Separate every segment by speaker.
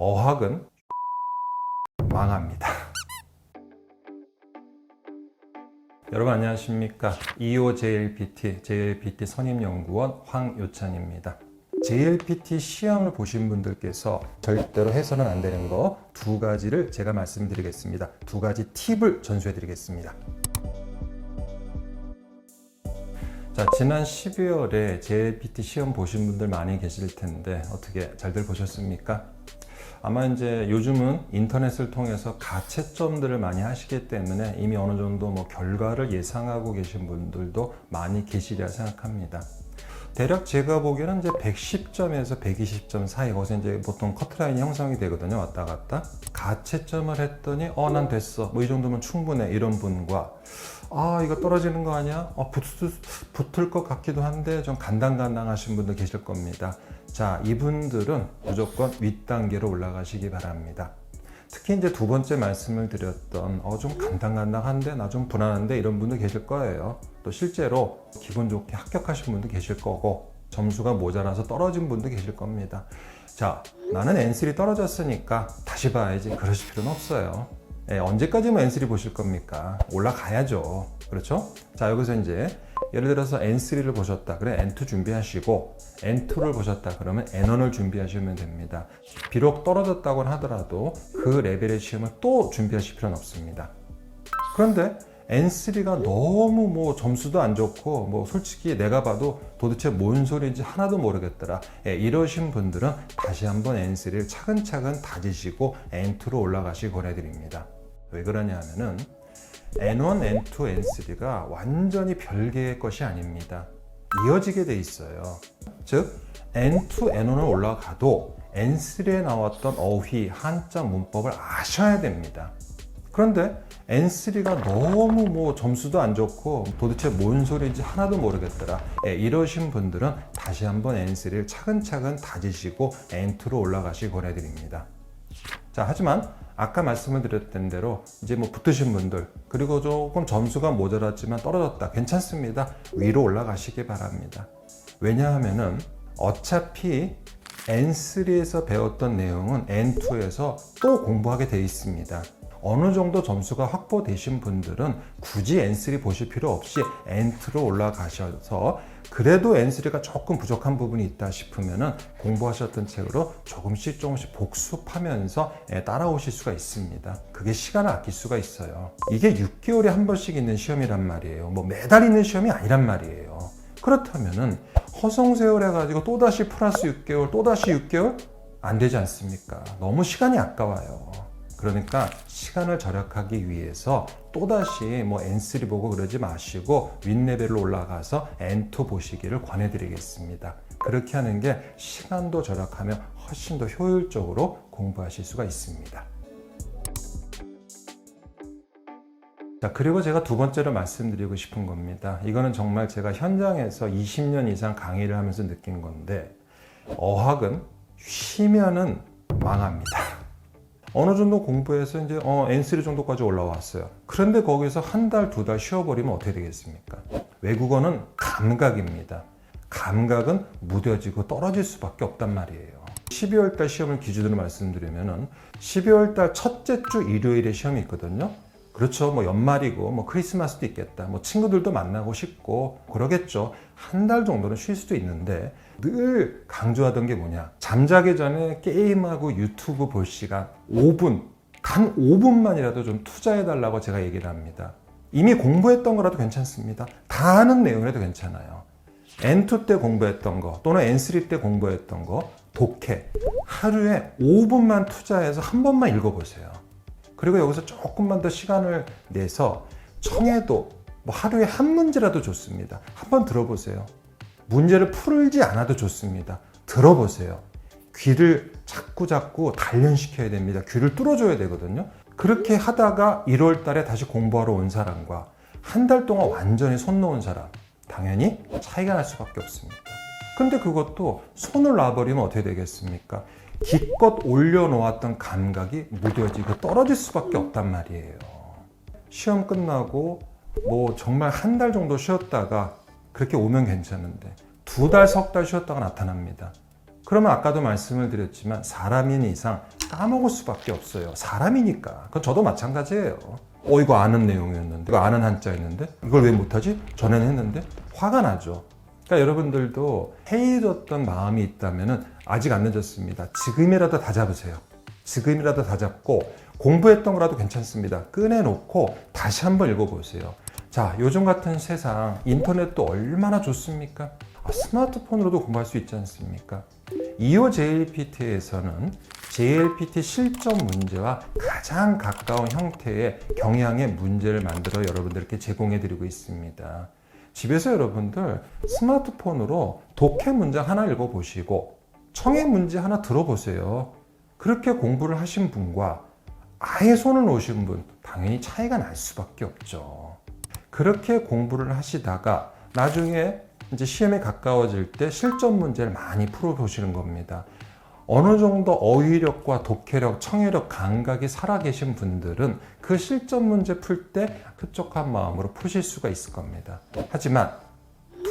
Speaker 1: 어학은 망합니다. 여러분 안녕하십니까? JLPT 선임연구원 황요찬입니다. JLPT 시험을 보신 분들께서 절대로 해서는 안 되는 거 두 가지를 제가 말씀드리겠습니다. 두 가지 팁을 전수해 드리겠습니다. 자, 지난 12월에 JLPT 시험 보신 분들 많이 계실 텐데 어떻게 잘들 보셨습니까? 아마 이제 요즘은 인터넷을 통해서 가채점들을 많이 하시기 때문에 이미 어느 정도 결과를 예상하고 계신 분들도 많이 계시리라 생각합니다. 대략 제가 보기에는 이제 110점에서 120점 사이, 거기서 이제 보통 커트라인이 형성이 되거든요. 왔다 갔다. 가채점을 했더니, 난 됐어. 이 정도면 충분해. 이런 분과, 이거 떨어지는 거 아니야? 붙을 것 같기도 한데 좀 간당간당 하신 분도 계실 겁니다. 자, 이분들은 무조건 윗단계로 올라가시기 바랍니다. 특히 이제 두 번째 말씀을 드렸던 좀 간당간당한데 나 좀 불안한데 이런 분도 계실 거예요. 또 실제로 기분 좋게 합격하신 분도 계실 거고 점수가 모자라서 떨어진 분도 계실 겁니다. 자, 나는 N3 떨어졌으니까 다시 봐야지 그러실 필요는 없어요. 언제까지 N3 보실 겁니까? 올라가야죠. 그렇죠? 자, 여기서 이제 예를 들어서 N3를 보셨다. 그래, N2 준비하시고 N2를 보셨다. 그러면 N1을 준비하시면 됩니다. 비록 떨어졌다고 하더라도 그 레벨의 시험을 또 준비하실 필요는 없습니다. 그런데 N3가 너무 점수도 안 좋고 솔직히 내가 봐도 도대체 뭔 소리인지 하나도 모르겠더라. 이러신 분들은 다시 한번 N3를 차근차근 다지시고 N2로 올라가시기 권해드립니다. 왜 그러냐 하면은 N1, N2, N3가 완전히 별개의 것이 아닙니다. 이어지게 돼 있어요. 즉 N2, N1을 올라가도 N3에 나왔던 어휘, 한자, 문법을 아셔야 됩니다. 그런데 N3가 너무 점수도 안 좋고 도대체 뭔 소리인지 하나도 모르겠더라. 이러신 분들은 다시 한번 N3를 차근차근 다지시고 N2로 올라가시기 권해드립니다. 자, 하지만 아까 말씀을 드렸던 대로 이제 붙으신 분들, 그리고 조금 점수가 모자랐지만 떨어졌다, 괜찮습니다. 위로 올라가시기 바랍니다. 왜냐하면은 어차피 N3에서 배웠던 내용은 N2에서 또 공부하게 돼 있습니다. 어느 정도 점수가 확보되신 분들은 굳이 N3 보실 필요 없이 N2로 올라가셔서 그래도 N3가 조금 부족한 부분이 있다 싶으면 공부하셨던 책으로 조금씩 복습하면서 따라오실 수가 있습니다. 그게 시간을 아낄 수가 있어요. 이게 6개월에 한 번씩 있는 시험이란 말이에요. 매달 있는 시험이 아니란 말이에요. 그렇다면은 허송세월 해가지고 또다시 플러스 6개월, 또다시 6개월? 안 되지 않습니까? 너무 시간이 아까워요. 그러니까 시간을 절약하기 위해서 또다시 N3 보고 그러지 마시고 윗레벨로 올라가서 N2 보시기를 권해드리겠습니다. 그렇게 하는 게 시간도 절약하며 훨씬 더 효율적으로 공부하실 수가 있습니다. 자, 그리고 제가 두 번째로 말씀드리고 싶은 겁니다. 이거는 정말 제가 현장에서 20년 이상 강의를 하면서 느낀 건데, 어학은 쉬면은 망합니다. 어느 정도 공부해서 이제 N3 정도까지 올라왔어요. 그런데 거기서 한 달, 두 달 쉬어버리면 어떻게 되겠습니까? 외국어는 감각입니다. 감각은 무뎌지고 떨어질 수밖에 없단 말이에요. 12월 달 시험을 기준으로 말씀드리면은 12월 달 첫째 주 일요일에 시험이 있거든요. 그렇죠. 연말이고 크리스마스도 있겠다. 친구들도 만나고 싶고 그러겠죠. 한 달 정도는 쉴 수도 있는데 늘 강조하던 게 뭐냐. 잠자기 전에 게임하고 유튜브 볼 시간 5분, 단 5분만이라도 좀 투자해달라고 제가 얘기를 합니다. 이미 공부했던 거라도 괜찮습니다. 다 아는 내용이라도 괜찮아요. N2 때 공부했던 거 또는 N3 때 공부했던 거 독해. 하루에 5분만 투자해서 한 번만 읽어보세요. 그리고 여기서 조금만 더 시간을 내서 청해도 하루에 한 문제라도 좋습니다. 한번 들어보세요. 문제를 풀지 않아도 좋습니다. 들어보세요. 귀를 자꾸 단련시켜야 됩니다. 귀를 뚫어줘야 되거든요. 그렇게 하다가 1월 달에 다시 공부하러 온 사람과 한 달 동안 완전히 손 놓은 사람, 당연히 차이가 날 수밖에 없습니다. 근데 그것도 손을 놔버리면 어떻게 되겠습니까? 기껏 올려놓았던 감각이 무뎌지고 떨어질 수밖에 없단 말이에요. 시험 끝나고 정말 한 달 정도 쉬었다가 그렇게 오면 괜찮은데 2달, 석 달 쉬었다가 나타납니다. 그러면 아까도 말씀을 드렸지만 사람인 이상 까먹을 수밖에 없어요. 사람이니까. 그건 저도 마찬가지예요. 이거 아는 내용이었는데, 이거 아는 한자였는데, 이걸 왜 못하지? 전에는 했는데 화가 나죠. 그러니까 여러분들도 해이뒀던 마음이 있다면 아직 안 늦었습니다. 지금이라도 다 잡으세요. 지금이라도 다 잡고 공부했던 거라도 괜찮습니다. 꺼내놓고 다시 한번 읽어보세요. 자, 요즘 같은 세상 인터넷도 얼마나 좋습니까? 스마트폰으로도 공부할 수 있지 않습니까? 2호 JLPT에서는 JLPT 실전 문제와 가장 가까운 형태의 경향의 문제를 만들어 여러분들께 제공해 드리고 있습니다. 집에서 여러분들 스마트폰으로 독해 문장 하나 읽어보시고 청해 문제 하나 들어보세요. 그렇게 공부를 하신 분과 아예 손을 놓으신 분, 당연히 차이가 날 수밖에 없죠. 그렇게 공부를 하시다가 나중에 이제 시험에 가까워질 때 실전 문제를 많이 풀어보시는 겁니다. 어느 정도 어휘력과 독해력, 청해력 감각이 살아계신 분들은 그 실전 문제 풀 때 흡족한 마음으로 푸실 수가 있을 겁니다. 하지만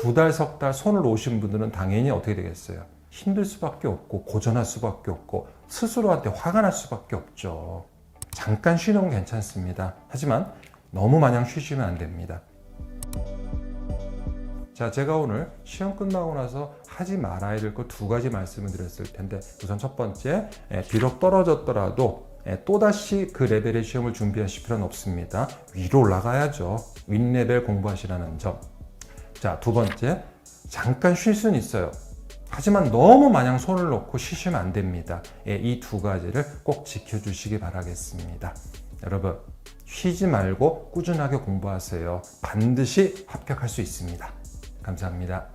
Speaker 1: 2달, 3달 손을 놓으신 분들은 당연히 어떻게 되겠어요? 힘들 수밖에 없고 고전할 수밖에 없고 스스로한테 화가 날 수밖에 없죠. 잠깐 쉬는 건 괜찮습니다. 하지만 너무 마냥 쉬시면 안 됩니다. 자, 제가 오늘 시험 끝나고 나서 하지 말아야 될 것 2가지 말씀을 드렸을 텐데, 우선 첫 번째, 비록 떨어졌더라도 또다시 그 레벨의 시험을 준비하실 필요는 없습니다. 위로 올라가야죠. 윗레벨 공부하시라는 점. 자, 2번째, 잠깐 쉴 수는 있어요. 하지만 너무 마냥 손을 놓고 쉬시면 안 됩니다. 이 2가지를 꼭 지켜주시기 바라겠습니다. 여러분, 쉬지 말고 꾸준하게 공부하세요. 반드시 합격할 수 있습니다. 감사합니다.